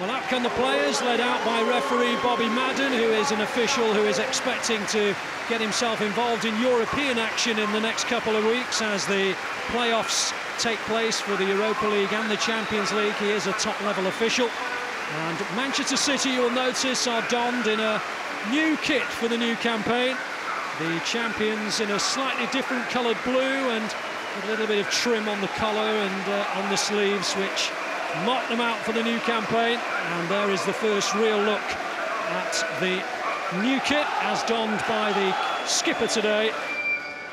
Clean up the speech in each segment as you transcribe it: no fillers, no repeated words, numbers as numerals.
Well, out come the players, led out by referee Bobby Madden, who is an official who is expecting to get himself involved in European action in the next couple of weeks as the playoffs take place for the Europa League and the Champions League. He is a top-level official. And Manchester City, you'll notice, are donned in a new kit for the new campaign. The champions in a slightly different coloured blue and a little bit of trim on the collar and on the sleeves, which mark them out for the new campaign. And there is the first real look at the new kit as donned by the skipper today.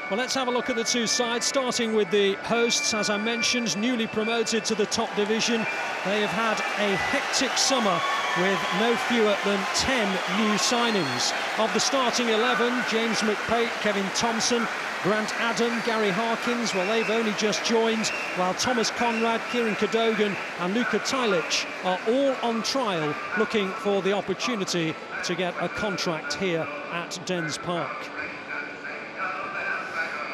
Well, let's have a look at the two sides, starting with the hosts. As I mentioned, newly promoted to the top division. They have had a hectic summer with no fewer than 10 new signings. Of the starting 11, James McPate, Kevin Thompson, Grant Adam, Gary Harkins, well, they've only just joined, while Thomas Conrad, Kieran Cadogan and Luka Tilic are all on trial, looking for the opportunity to get a contract here at Dens Park.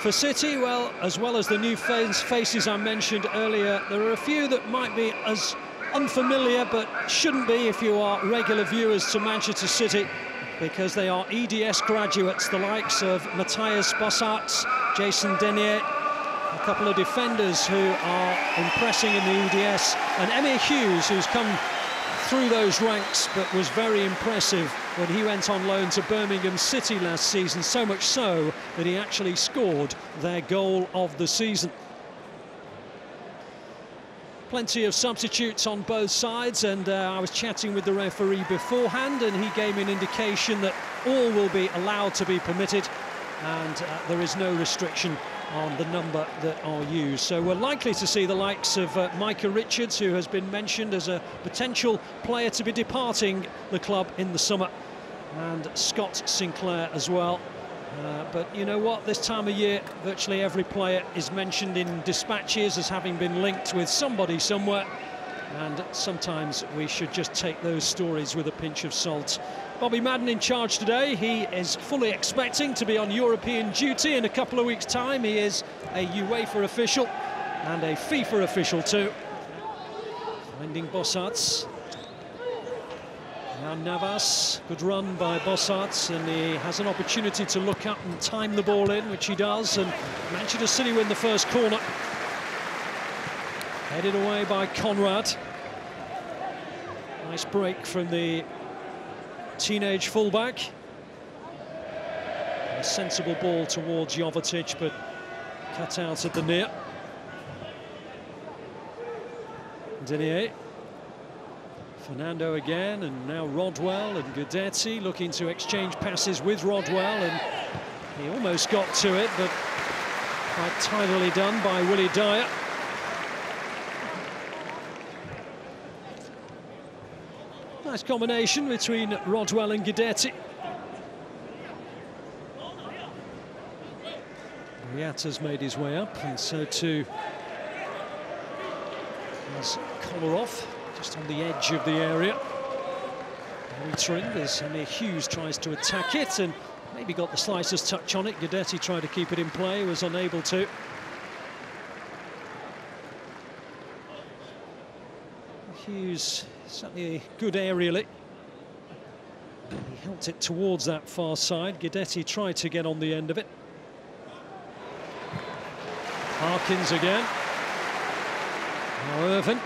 For City, well as the new faces I mentioned earlier, there are a few that might be as unfamiliar, but shouldn't be if you are regular viewers to Manchester City, because they are EDS graduates, the likes of Matthias Bossarts, Jason Denier, a couple of defenders who are impressing in the EDS, and Emir Hughes, who's come through those ranks but was very impressive when he went on loan to Birmingham City last season, so much so that he actually scored their goal of the season. Plenty of substitutes on both sides, and I was chatting with the referee beforehand and he gave me an indication that all will be allowed to be permitted and there is no restriction on the number that are used. So we're likely to see the likes of Micah Richards, who has been mentioned as a potential player to be departing the club in the summer, and Scott Sinclair as well. But you know what, this time of year virtually every player is mentioned in dispatches as having been linked with somebody somewhere, and sometimes we should just take those stories with a pinch of salt. Bobby Madden in charge today. He is fully expecting to be on European duty in a couple of weeks' time. He is a UEFA official and a FIFA official too. Finding Bossarts. Now Navas, good run by Bossarts, and he has an opportunity to look up and time the ball in, which he does, and Manchester City win the first corner. Headed away by Conrad. Nice break from the teenage fullback. A sensible ball towards Jovetic, but cut out at the near. Denier. Fernando again, and now Rodwell and Guidetti looking to exchange passes with Rodwell, and he almost got to it, but quite tidily done by Willie Dyer. Nice combination between Rodwell and Guidetti. Riata's made his way up, and so too has Kolarov, just on the edge of the area. Very trimmed as Emir Hughes tries to attack it, and maybe got the slicer's touch on it. Guidetti tried to keep it in play, was unable to. Hughes certainly good aerially. He helped it towards that far side. Guidetti tried to get on the end of it. Harkins again. Now Irvin.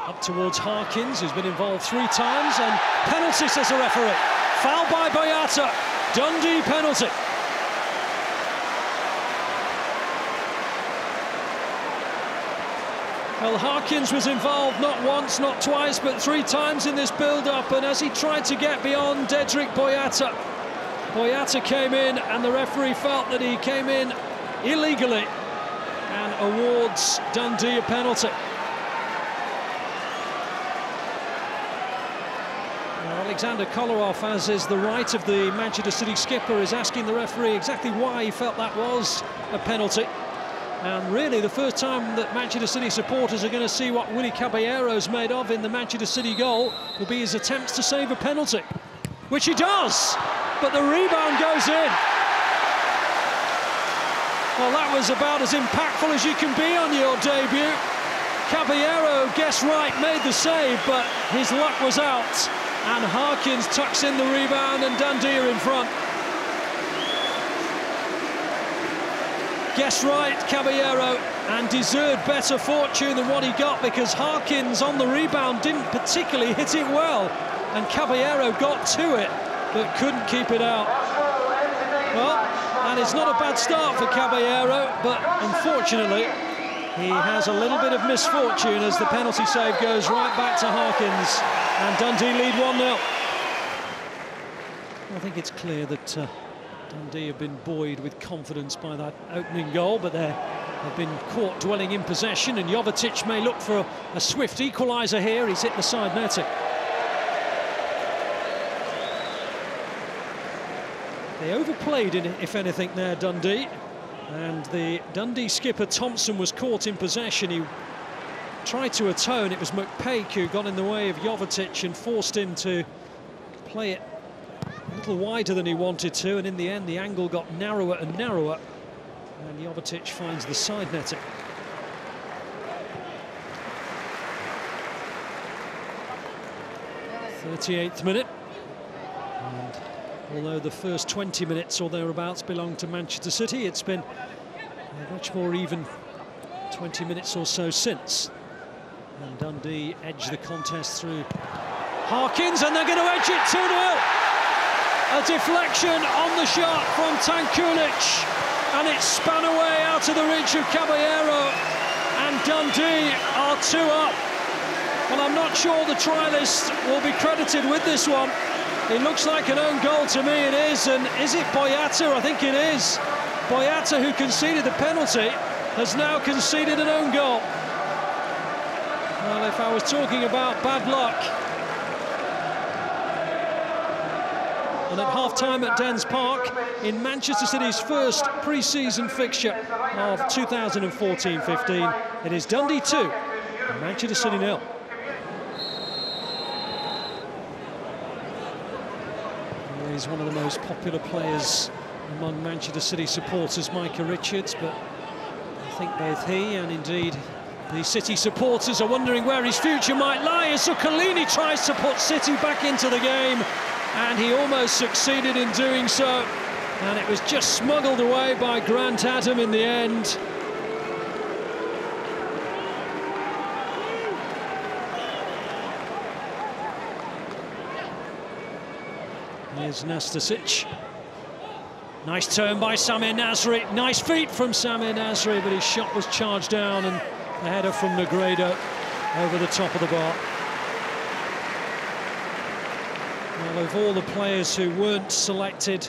Up towards Harkins, who's been involved 3 times, and penalty, says the referee. Foul by Boyata. Dundee penalty. Well, Harkins was involved not once, not twice, but 3 times in this build-up, and as he tried to get beyond Dedrick Boyata, Boyata came in, and the referee felt that he came in illegally and awards Dundee a penalty. Alexander Kolarov, as is the right of the Manchester City skipper, is asking the referee exactly why he felt that was a penalty. And really the first time that Manchester City supporters are going to see what Willie Caballero's made of in the Manchester City goal will be his attempts to save a penalty, which he does, but the rebound goes in. Well, that was about as impactful as you can be on your debut. Caballero, guess right, made the save, but his luck was out. And Harkins tucks in the rebound, and Dundee are in front. Guess right, Caballero, and deserved better fortune than what he got, because Harkins on the rebound didn't particularly hit it well, and Caballero got to it but couldn't keep it out. Well, and it's not a bad start for Caballero, but unfortunately he has a little bit of misfortune as the penalty save goes right back to Harkins, and Dundee lead 1-0. I think it's clear that Dundee have been buoyed with confidence by that opening goal, but they've been caught dwelling in possession, and Jovetic may look for a swift equaliser here. He's hit the side netting. They overplayed, if anything, there, Dundee. And the Dundee skipper, Thompson, was caught in possession. He tried to atone. It was McPake who got in the way of Jovetic and forced him to play it a little wider than he wanted to, and in the end the angle got narrower and narrower, and Jovetic finds the side netting. '38th minute, and although the first 20 minutes or thereabouts belonged to Manchester City, it's been a much more even 20 minutes or so since, and Dundee edged the contest through Harkins, and they're going to edge it 2-0. A deflection on the shot from Tankulic, and it span away out of the reach of Caballero, and Dundee are 2 up. Well, I'm not sure the try list will be credited with this one. It looks like an own goal to me, it is, and is it Boyata? I think it is. Boyata, who conceded the penalty, has now conceded an own goal. Well, if I was talking about bad luck, and at half-time at Dens Park, in Manchester City's first pre-season fixture of 2014-15, it is Dundee 2, and Manchester City 0. He's one of the most popular players among Manchester City supporters, Micah Richards, but I think both he and indeed the City supporters are wondering where his future might lie as Zuccolini tries to put City back into the game, and he almost succeeded in doing so, and it was just smuggled away by Grant Adam in the end. Here's Nastasic. Nice turn by Samir Nasri. Nice feet from Samir Nasri, but his shot was charged down, and the header from Negredo over the top of the bar. Well, of all the players who weren't selected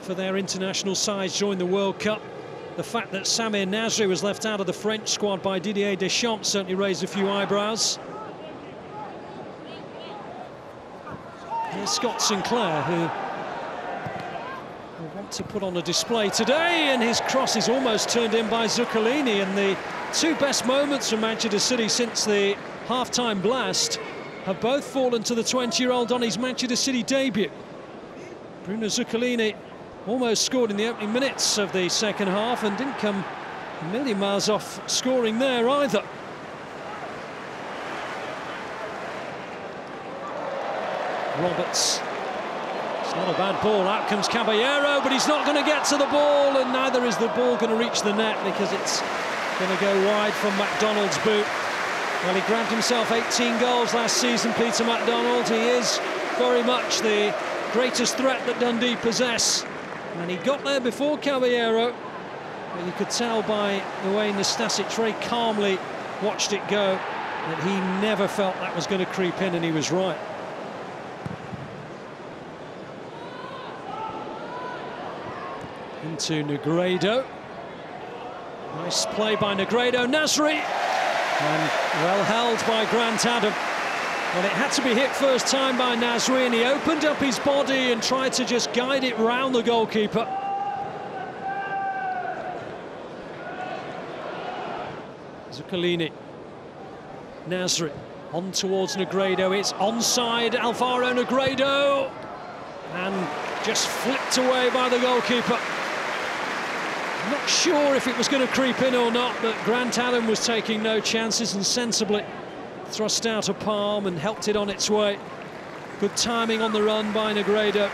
for their international sides during the World Cup, the fact that Samir Nasri was left out of the French squad by Didier Deschamps certainly raised a few eyebrows. Here's Scott Sinclair, who will want to put on a display today, and his cross is almost turned in by Zuccolini, and the two best moments for Manchester City since the half-time blast have both fallen to the 20-year-old on his Manchester City debut. Bruno Zuccolini almost scored in the opening minutes of the second half and didn't come a million miles off scoring there either. Roberts. It's not a bad ball. Out comes Caballero, but he's not going to get to the ball, and neither is the ball going to reach the net because it's going to go wide from MacDonald's boot. Well, he grabbed himself 18 goals last season, Peter MacDonald. He is very much the greatest threat that Dundee possess, and he got there before Caballero, but you could tell by the way Nastasic very calmly watched it go that he never felt that was going to creep in, and he was right. Into Negredo. Nice play by Negredo. Nasri, and well held by Grant Adam. Well, it had to be hit first time by Nasri, and he opened up his body and tried to just guide it round the goalkeeper. Zuccolini. Nasri on towards Negredo. It's onside, Alvaro Negredo, and just flipped away by the goalkeeper. Not sure if it was going to creep in or not, but Grant Allen was taking no chances and sensibly thrust out a palm and helped it on its way. Good timing on the run by Negredo.